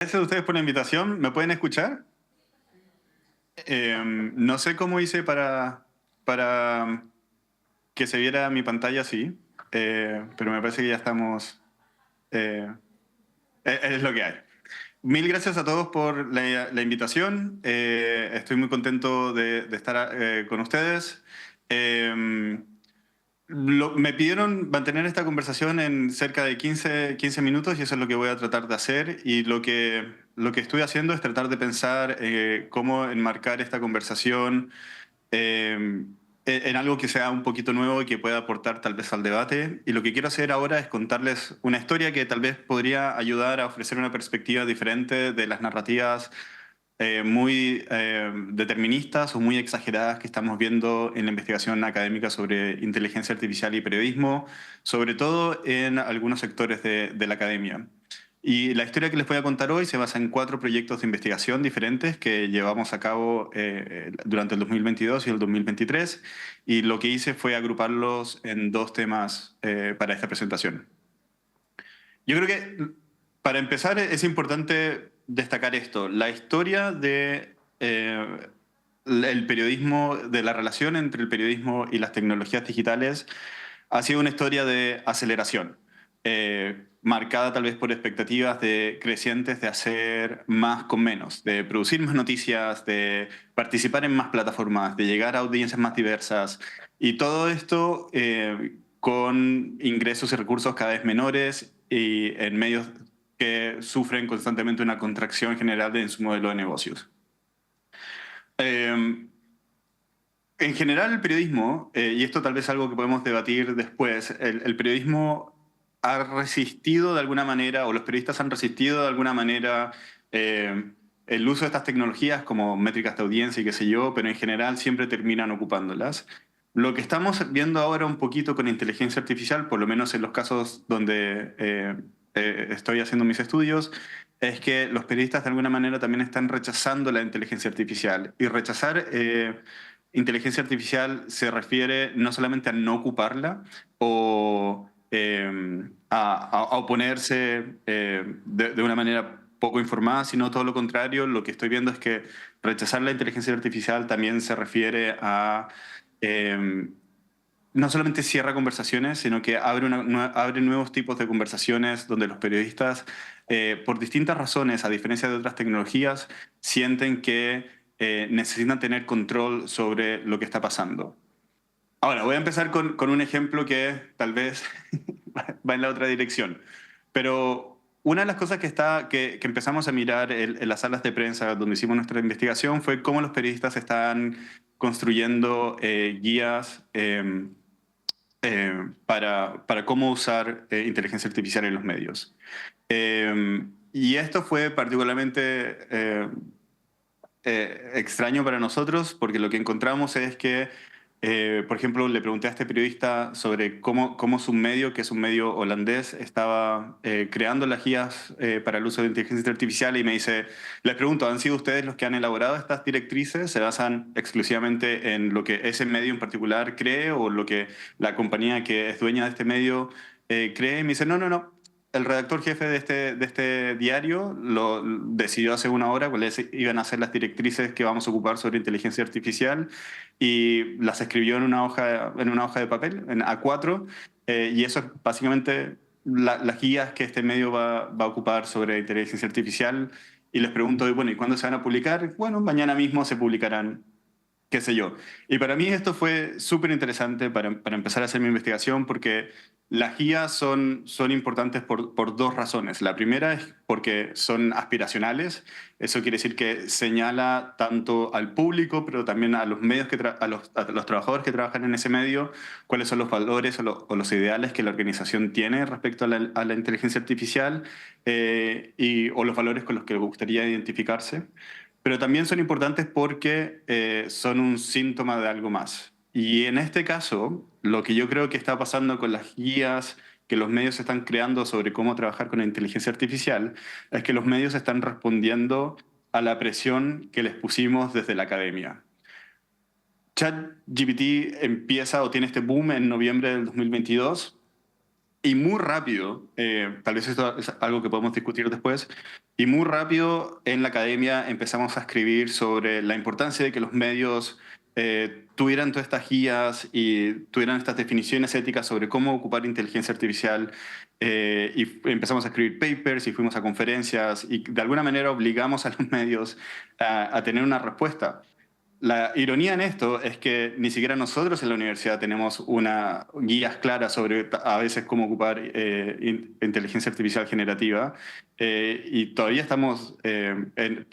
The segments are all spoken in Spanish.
Gracias a ustedes por la invitación. ¿Me pueden escuchar? No sé cómo hice para que se viera mi pantalla así, pero me parece que ya estamos... eh, es lo que hay. Mil gracias a todos por la invitación. Estoy muy contento de estar con ustedes. Eh, Me pidieron mantener esta conversación en cerca de 15 minutos y eso es lo que voy a tratar de hacer. Y lo que estoy haciendo es tratar de pensar cómo enmarcar esta conversación eh, en algo que sea un poquito nuevo y que pueda aportar tal vez al debate. Y lo que quiero hacer ahora es contarles una historia que tal vez podría ayudar a ofrecer una perspectiva diferente de las narrativas muy deterministas o muy exageradas que estamos viendo en la investigación académica sobre inteligencia artificial y periodismo, sobre todo en algunos sectores de la academia. Y la historia que les voy a contar hoy se basa en 4 proyectos de investigación diferentes que llevamos a cabo durante el 2022 y el 2023, y lo que hice fue agruparlos en 2 temas para esta presentación. Yo creo que para empezar es importante destacar esto, la historia de el periodismo, de la relación entre el periodismo y las tecnologías digitales ha sido una historia de aceleración, marcada tal vez por expectativas crecientes de hacer más con menos, de producir más noticias, de participar en más plataformas, de llegar a audiencias más diversas, y todo esto con ingresos y recursos cada vez menores y en medios que sufren constantemente una contracción general en su modelo de negocios. Eh, en general, el periodismo, y esto tal vez es algo que podemos debatir después, el periodismo ha resistido de alguna manera, o los periodistas han resistido de alguna manera el uso de estas tecnologías como métricas de audiencia y qué sé yo, pero en general siempre terminan ocupándolas. Lo que estamos viendo ahora un poquito con inteligencia artificial, por lo menos en los casos donde estoy haciendo mis estudios, es que los periodistas de alguna manera también están rechazando la inteligencia artificial. Y rechazar inteligencia artificial se refiere no solamente a no ocuparla o a oponerse de una manera poco informada, sino todo lo contrario. Lo que estoy viendo es que rechazar la inteligencia artificial también se refiere a no solamente cierra conversaciones, sino que abre nuevos tipos de conversaciones donde los periodistas, por distintas razones, a diferencia de otras tecnologías, sienten que necesitan tener control sobre lo que está pasando. Ahora, voy a empezar con un ejemplo que tal vez va en la otra dirección. Pero una de las cosas que empezamos a mirar en las salas de prensa donde hicimos nuestra investigación fue cómo los periodistas están construyendo guías para cómo usar inteligencia artificial en los medios. Y esto fue particularmente extraño para nosotros porque lo que encontramos es que, por ejemplo, le pregunté a este periodista sobre cómo su medio, que es un medio holandés, estaba creando las guías para el uso de inteligencia artificial, y me dice, les pregunto, ¿han sido ustedes los que han elaborado estas directrices? ¿Se basan exclusivamente en lo que ese medio en particular cree o lo que la compañía que es dueña de este medio cree? Y me dice, no, no, no. El redactor jefe de este diario lo decidió hace una hora cuáles iban a ser las directrices que vamos a ocupar sobre inteligencia artificial, y las escribió en una hoja de papel, en A4, y eso es básicamente las guías que este medio va a ocupar sobre inteligencia artificial. Y les pregunto, bueno, ¿y cuándo se van a publicar? Bueno, mañana mismo se publicarán, qué sé yo. Y para mí esto fue súper interesante para empezar a hacer mi investigación, porque las guías son importantes por 2 razones. La primera es porque son aspiracionales. Eso quiere decir que señala tanto al público, pero también a los medios a los trabajadores que trabajan en ese medio, cuáles son los valores o los ideales que la organización tiene respecto a la inteligencia artificial, o los valores con los que le gustaría identificarse. Pero también son importantes porque son un síntoma de algo más. Y en este caso, lo que yo creo que está pasando con las guías que los medios están creando sobre cómo trabajar con la inteligencia artificial es que los medios están respondiendo a la presión que les pusimos desde la academia. ChatGPT empieza o tiene este boom en noviembre del 2022, y muy rápido, tal vez esto es algo que podemos discutir después, Y muy rápido en la academia empezamos a escribir sobre la importancia de que los medios tuvieran todas estas guías y tuvieran estas definiciones éticas sobre cómo ocupar inteligencia artificial. Y empezamos a escribir papers y fuimos a conferencias y de alguna manera obligamos a los medios a tener una respuesta. La ironía en esto es que ni siquiera nosotros en la universidad tenemos una guías claras sobre a veces cómo ocupar inteligencia artificial generativa y todavía estamos,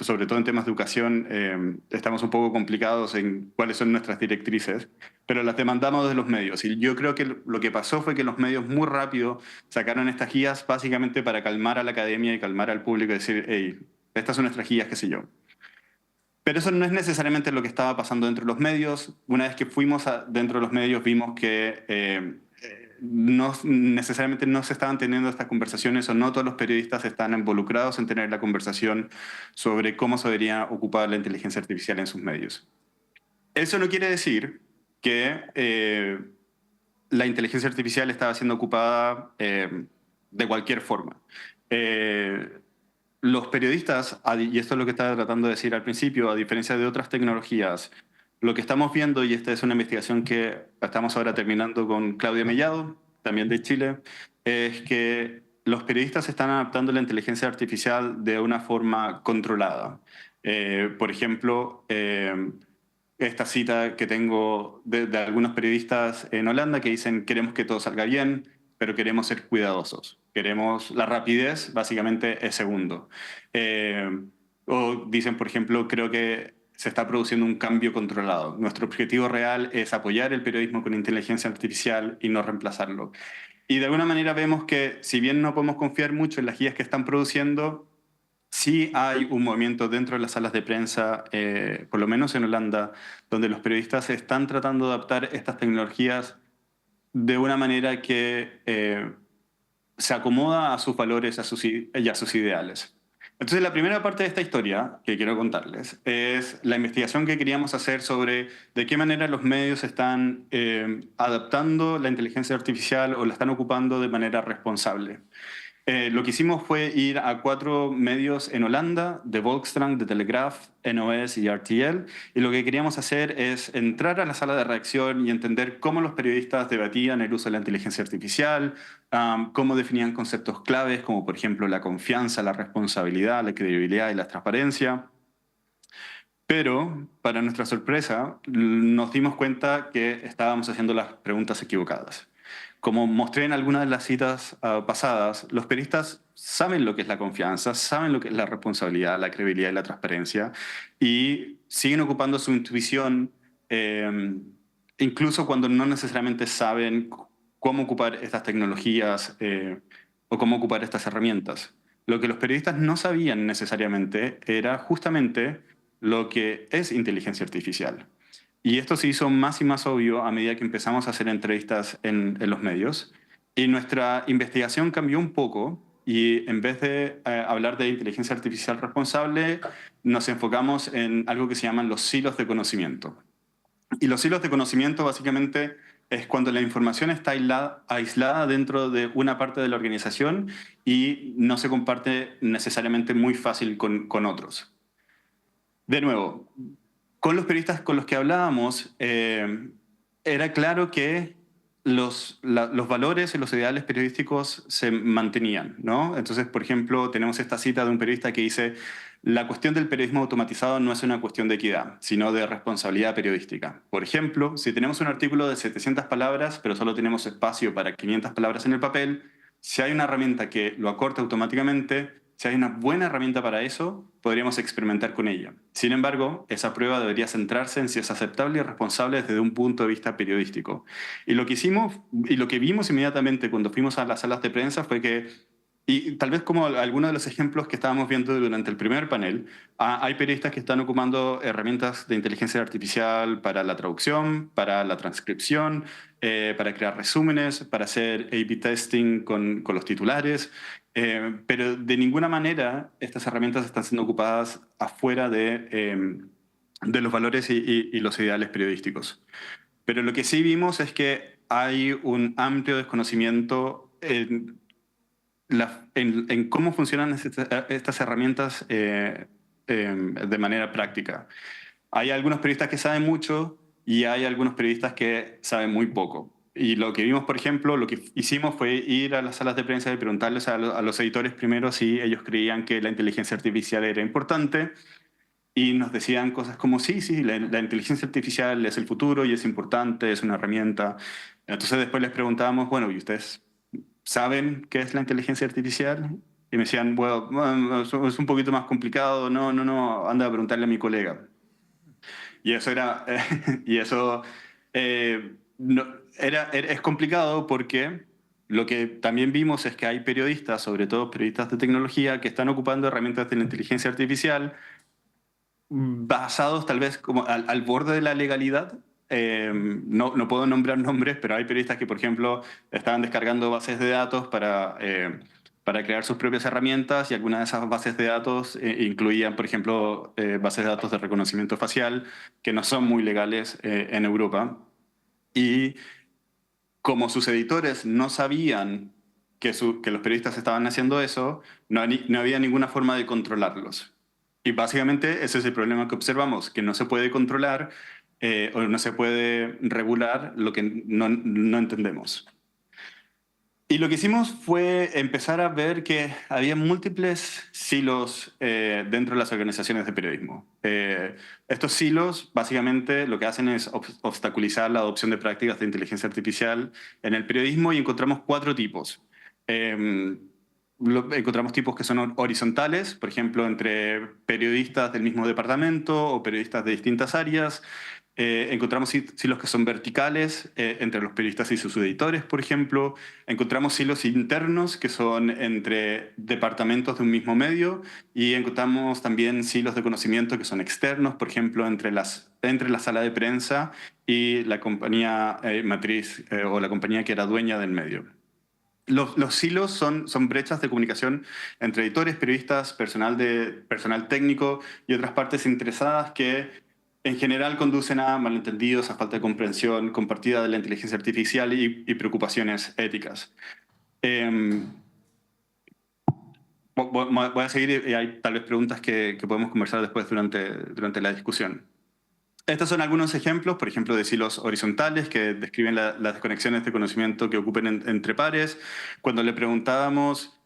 sobre todo en temas de educación, estamos un poco complicados en cuáles son nuestras directrices, pero las demandamos de los medios. Y yo creo que lo que pasó fue que los medios muy rápido sacaron estas guías básicamente para calmar a la academia y calmar al público y decir, hey, estas son nuestras guías, qué sé yo. Pero eso no es necesariamente lo que estaba pasando dentro de los medios. Una vez que fuimos dentro de los medios vimos que no necesariamente no se estaban teniendo estas conversaciones o no todos los periodistas están involucrados en tener la conversación sobre cómo se debería ocupar la inteligencia artificial en sus medios. Eso no quiere decir que la inteligencia artificial estaba siendo ocupada de cualquier forma. Los periodistas, y esto es lo que estaba tratando de decir al principio, a diferencia de otras tecnologías, lo que estamos viendo, y esta es una investigación que estamos ahora terminando con Claudia Mellado, también de Chile, es que los periodistas están adaptando la inteligencia artificial de una forma controlada. Por ejemplo, esta cita que tengo de algunos periodistas en Holanda que dicen queremos que todo salga bien, pero queremos ser cuidadosos. Queremos la rapidez, básicamente es segundo. O dicen, por ejemplo, creo que se está produciendo un cambio controlado. Nuestro objetivo real es apoyar el periodismo con inteligencia artificial y no reemplazarlo. Y de alguna manera vemos que si bien no podemos confiar mucho en las guías que están produciendo, sí hay un movimiento dentro de las salas de prensa, por lo menos en Holanda, donde los periodistas están tratando de adaptar estas tecnologías de una manera que se acomoda a sus valores y a sus ideales. Entonces, la primera parte de esta historia que quiero contarles es la investigación que queríamos hacer sobre de qué manera los medios están adaptando la inteligencia artificial o la están ocupando de manera responsable. Lo que hicimos fue ir a 4 medios en Holanda, de Volkskrant, de Telegraaf, NOS y RTL, y lo que queríamos hacer es entrar a la sala de redacción y entender cómo los periodistas debatían el uso de la inteligencia artificial, cómo definían conceptos claves como por ejemplo la confianza, la responsabilidad, la credibilidad y la transparencia. Pero, para nuestra sorpresa, nos dimos cuenta que estábamos haciendo las preguntas equivocadas. Como mostré en algunas de las citas pasadas, los periodistas saben lo que es la confianza, saben lo que es la responsabilidad, la credibilidad y la transparencia, y siguen ocupando su intuición, incluso cuando no necesariamente saben cómo ocupar estas tecnologías o cómo ocupar estas herramientas. Lo que los periodistas no sabían necesariamente era justamente lo que es inteligencia artificial. Y esto se hizo más y más obvio a medida que empezamos a hacer entrevistas en los medios. Y nuestra investigación cambió un poco y en vez de hablar de inteligencia artificial responsable, nos enfocamos en algo que se llaman los silos de conocimiento. Y los hilos de conocimiento básicamente es cuando la información está aislada dentro de una parte de la organización y no se comparte necesariamente muy fácil con otros. De nuevo, con los periodistas con los que hablábamos, era claro que los valores y los ideales periodísticos se mantenían, ¿no? Entonces, por ejemplo, tenemos esta cita de un periodista que dice, la cuestión del periodismo automatizado no es una cuestión de equidad, sino de responsabilidad periodística. Por ejemplo, si tenemos un artículo de 700 palabras, pero solo tenemos espacio para 500 palabras en el papel, si hay una herramienta que lo acorta automáticamente, si hay una buena herramienta para eso, podríamos experimentar con ella. Sin embargo, esa prueba debería centrarse en si es aceptable y responsable desde un punto de vista periodístico. Y lo que hicimos, y lo que vimos inmediatamente cuando fuimos a las salas de prensa fue que, y tal vez como algunos de los ejemplos que estábamos viendo durante el primer panel, hay periodistas que están ocupando herramientas de inteligencia artificial para la traducción, para la transcripción, para crear resúmenes, para hacer A/B testing con los titulares, pero de ninguna manera estas herramientas están siendo ocupadas afuera de los valores y los ideales periodísticos. Pero lo que sí vimos es que hay un amplio desconocimiento en cómo funcionan estas herramientas de manera práctica. Hay algunos periodistas que saben mucho y hay algunos periodistas que saben muy poco. Y lo que vimos, por ejemplo, lo que hicimos fue ir a las salas de prensa y preguntarles a los editores primero si ellos creían que la inteligencia artificial era importante. Y nos decían cosas como, sí, sí, la inteligencia artificial es el futuro y es importante, es una herramienta. Entonces después les preguntábamos, bueno, ¿y ustedes saben qué es la inteligencia artificial? Y me decían, bueno, es un poquito más complicado, no, no, no, anda a preguntarle a mi colega. Y eso era, y eso es complicado porque lo que también vimos es que hay periodistas, sobre todo periodistas de tecnología, que están ocupando herramientas de la inteligencia artificial basados tal vez como al borde de la legalidad. No, no puedo nombrar nombres, pero hay periodistas que, por ejemplo, estaban descargando bases de datos para crear sus propias herramientas y algunas de esas bases de datos incluían, por ejemplo, bases de datos de reconocimiento facial que no son muy legales en Europa. Y como sus editores no sabían que los periodistas estaban haciendo eso, no había ninguna forma de controlarlos. Y básicamente ese es el problema que observamos, que no se puede controlar o no se puede regular lo que no entendemos. Y lo que hicimos fue empezar a ver que había múltiples silos dentro de las organizaciones de periodismo. Estos silos básicamente lo que hacen es obstaculizar la adopción de prácticas de inteligencia artificial en el periodismo y encontramos cuatro tipos. Eh, Encontramos tipos que son horizontales, por ejemplo, entre periodistas del mismo departamento o periodistas de distintas áreas. Encontramos silos que son verticales entre los periodistas y sus editores, por ejemplo. Encontramos silos internos que son entre departamentos de un mismo medio y encontramos también silos de conocimiento que son externos, por ejemplo, entre la sala de prensa y la compañía matriz o la compañía que era dueña del medio. Los silos son brechas de comunicación entre editores, periodistas, personal técnico y otras partes interesadas que en general conducen a malentendidos, a falta de comprensión compartida de la inteligencia artificial y preocupaciones éticas. Eh, Voy a seguir y hay tal vez preguntas que podemos conversar después durante la discusión. Estos son algunos ejemplos, por ejemplo, de silos horizontales que describen las desconexiones de conocimiento que ocupen entre pares. Cuando le preguntábamos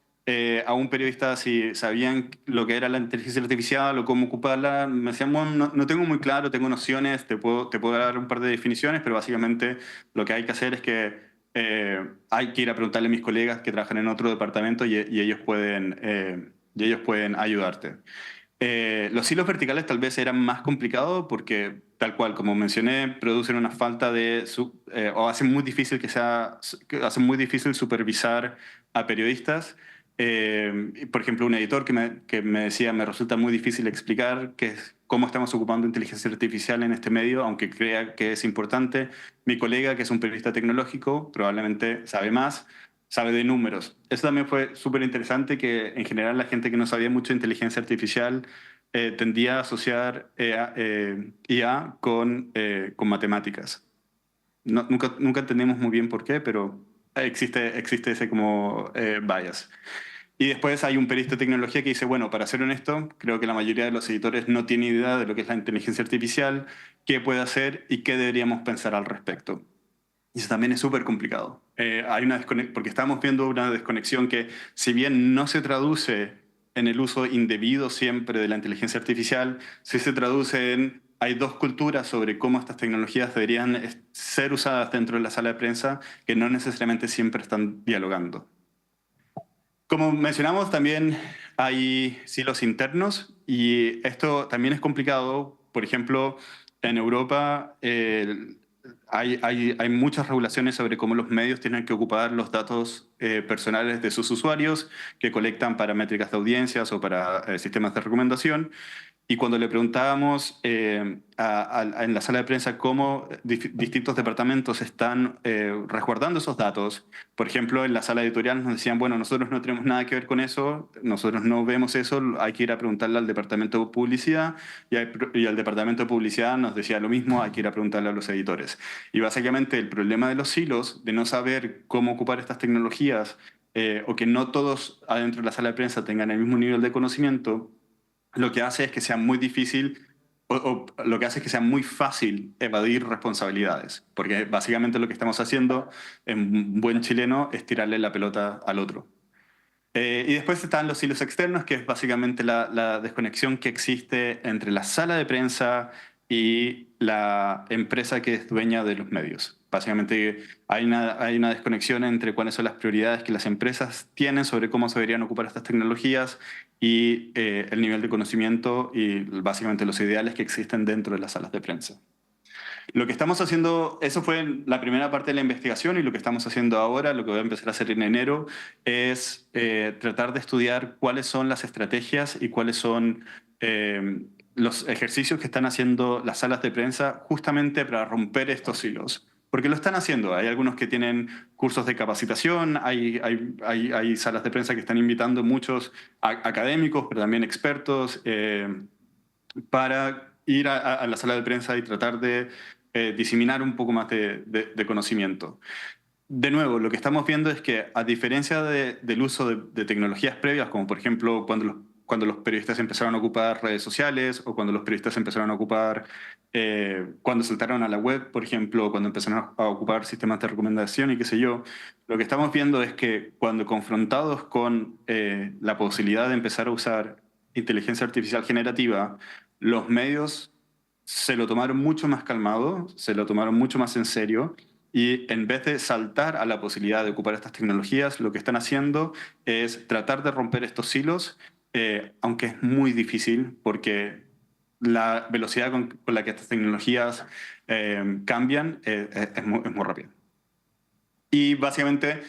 a un periodista si sabían lo que era la inteligencia artificial o cómo ocuparla, me decían, bueno, no, no tengo muy claro, tengo nociones, te puedo dar un par de definiciones, pero básicamente lo que hay que hacer es que hay que ir a preguntarle a mis colegas que trabajan en otro departamento y y ellos pueden ayudarte. Los hilos verticales tal vez eran más complicados porque, tal cual, como mencioné, producen una falta o hacen muy difícil hacen muy difícil supervisar a periodistas. Por ejemplo, un editor que me decía, me resulta muy difícil explicar cómo estamos ocupando inteligencia artificial en este medio, aunque crea que es importante. Mi colega, que es un periodista tecnológico, probablemente sabe más, sabe de números. Eso también fue súper interesante, que en general la gente que no sabía mucho de inteligencia artificial tendía a asociar IA con matemáticas. Nunca entendimos muy bien por qué, pero existe ese como bias. Y después hay un periodista de tecnología que dice, bueno, para ser honesto, creo que la mayoría de los editores no tiene idea de lo que es la inteligencia artificial, qué puede hacer y qué deberíamos pensar al respecto. Y eso también es súper complicado. Hay porque estamos viendo una desconexión que, si bien no se traduce en el uso indebido siempre de la inteligencia artificial, sí se traduce en hay dos culturas sobre cómo estas tecnologías deberían ser usadas dentro de la sala de prensa que no necesariamente siempre están dialogando. Como mencionamos, también hay silos internos y esto también es complicado. Por ejemplo, en Europa hay muchas regulaciones sobre cómo los medios tienen que ocupar los datos personales de sus usuarios que colectan para métricas de audiencias o para sistemas de recomendación. Y cuando le preguntábamos en la sala de prensa cómo distintos departamentos están resguardando esos datos, por ejemplo, en la sala editorial nos decían, bueno, nosotros no tenemos nada que ver con eso, nosotros no vemos eso, hay que ir a preguntarle al departamento de publicidad y al departamento de publicidad nos decía lo mismo, hay que ir a preguntarle a los editores. Y básicamente el problema de los silos, de no saber cómo ocupar estas tecnologías o que no todos adentro de la sala de prensa tengan el mismo nivel de conocimiento, lo que hace es que sea muy difícil o lo que hace es que sea muy fácil evadir responsabilidades, porque básicamente lo que estamos haciendo en buen chileno es tirarle la pelota al otro. Y después están los hilos externos, que es básicamente la desconexión que existe entre la sala de prensa y la empresa que es dueña de los medios. Básicamente hay una desconexión entre cuáles son las prioridades que las empresas tienen sobre cómo se deberían ocupar estas tecnologías y el nivel de conocimiento y básicamente los ideales que existen dentro de las salas de prensa. Lo que estamos haciendo, eso fue la primera parte de la investigación y lo que estamos haciendo ahora, lo que voy a empezar a hacer en enero, es tratar de estudiar cuáles son las estrategias y cuáles son los ejercicios que están haciendo las salas de prensa justamente para romper estos hilos. Porque lo están haciendo. Hay algunos que tienen cursos de capacitación, hay salas de prensa que están invitando muchos académicos, pero también expertos, para ir a la sala de prensa y tratar de diseminar un poco más de conocimiento. De nuevo, lo que estamos viendo es que a diferencia del uso de tecnologías previas, como por ejemplo cuando los periodistas empezaron a ocupar redes sociales o cuando los periodistas empezaron a ocupar, cuando saltaron a la web, por ejemplo, cuando empezaron a ocupar sistemas de recomendación y qué sé yo, lo que estamos viendo es que cuando confrontados con la posibilidad de empezar a usar inteligencia artificial generativa, los medios se lo tomaron mucho más calmado, se lo tomaron mucho más en serio y en vez de saltar a la posibilidad de ocupar estas tecnologías, lo que están haciendo es tratar de romper estos hilos, aunque es muy difícil porque la velocidad con la que estas tecnologías cambian es muy rápida. Y básicamente,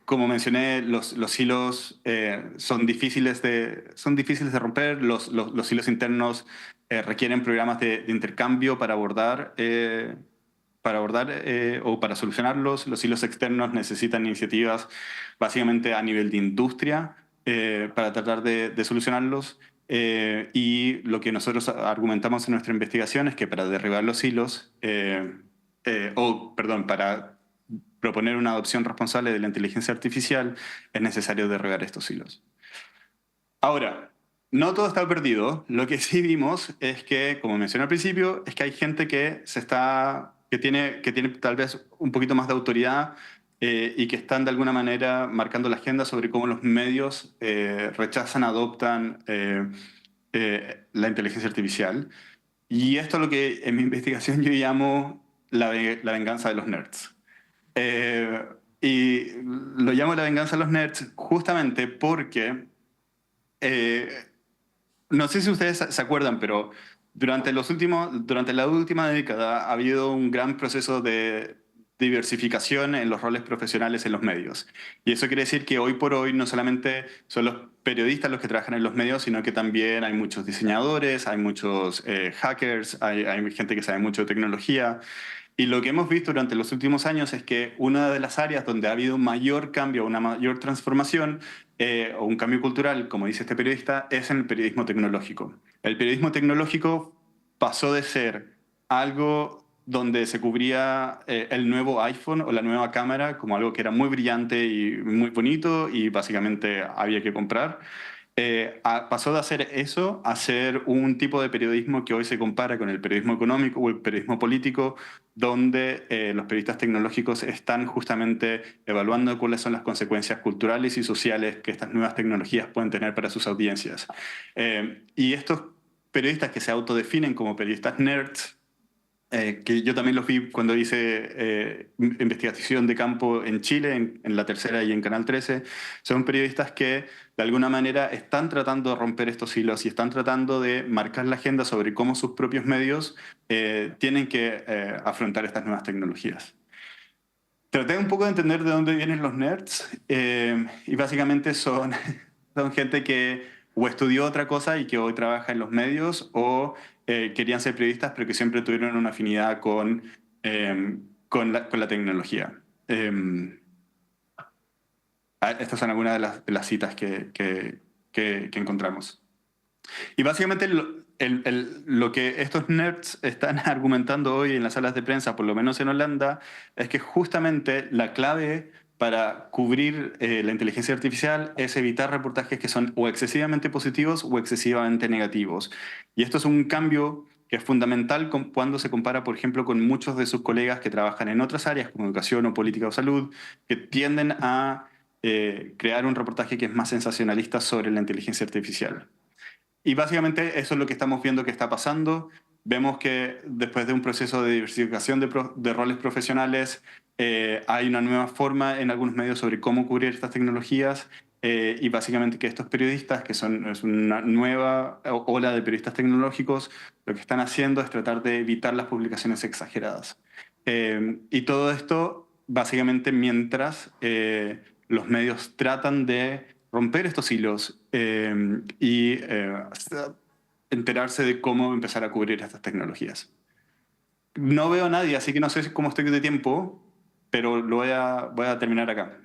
como mencioné, los hilos son difíciles de romper, los hilos internos requieren programas de intercambio para abordar o para solucionarlos. Los hilos externos necesitan iniciativas básicamente a nivel de industria para tratar de solucionarlos. Y lo que nosotros argumentamos en nuestra investigación es que para derribar los hilos, perdón, para proponer una adopción responsable de la inteligencia artificial, es necesario derribar estos hilos. Ahora, no todo está perdido. Lo que sí vimos es que, como mencioné al principio, es que hay gente que tiene tal vez un poquito más de autoridad y que están de alguna manera marcando la agenda sobre cómo los medios rechazan, adoptan la inteligencia artificial. Y esto es lo que en mi investigación yo llamo la venganza de los nerds. Eh, y lo llamo la venganza de los nerds justamente porque eh, no sé si ustedes se acuerdan, pero durante la última década ha habido un gran proceso de diversificación en los roles profesionales en los medios. Y eso quiere decir que hoy por hoy no solamente son los periodistas los que trabajan en los medios, sino que también hay muchos diseñadores, hay muchos hackers, hay gente que sabe mucho de tecnología. Y lo que hemos visto durante los últimos años es que una de las áreas donde ha habido un mayor cambio, una mayor transformación o un cambio cultural, como dice este periodista, es en el periodismo tecnológico. El periodismo tecnológico pasó de ser algo donde se cubría el nuevo iPhone o la nueva cámara como algo que era muy brillante y muy bonito y básicamente había que comprar. Pasó de hacer eso a ser un tipo de periodismo que hoy se compara con el periodismo económico o el periodismo político, donde los periodistas tecnológicos están justamente evaluando cuáles son las consecuencias culturales y sociales que estas nuevas tecnologías pueden tener para sus audiencias. Y estos periodistas que se autodefinen como periodistas nerds, que yo también los vi cuando hice investigación de campo en Chile, en La Tercera y en Canal 13. Son periodistas que de alguna manera están tratando de romper estos hilos y están tratando de marcar la agenda sobre cómo sus propios medios tienen que afrontar estas nuevas tecnologías. Traté un poco de entender de dónde vienen los nerds y básicamente son gente que o estudió otra cosa y que hoy trabaja en los medios o querían ser periodistas pero que siempre tuvieron una afinidad con la tecnología. Estas son algunas de las citas que encontramos. Y básicamente lo que estos nerds están argumentando hoy en las salas de prensa, por lo menos en Holanda, es que justamente la clave para cubrir la inteligencia artificial es evitar reportajes que son o excesivamente positivos o excesivamente negativos. Y esto es un cambio que es fundamental cuando se compara, por ejemplo, con muchos de sus colegas que trabajan en otras áreas como educación o política o salud, que tienden a crear un reportaje que es más sensacionalista sobre la inteligencia artificial. Y básicamente eso es lo que estamos viendo que está pasando. Vemos que después de un proceso de diversificación de roles profesionales, hay una nueva forma en algunos medios sobre cómo cubrir estas tecnologías y básicamente que estos periodistas, es una nueva ola de periodistas tecnológicos, lo que están haciendo es tratar de evitar las publicaciones exageradas. Y todo esto básicamente mientras los medios tratan de romper estos hilos y enterarse de cómo empezar a cubrir estas tecnologías. No veo a nadie, así que no sé cómo estoy de tiempo, pero voy a terminar acá.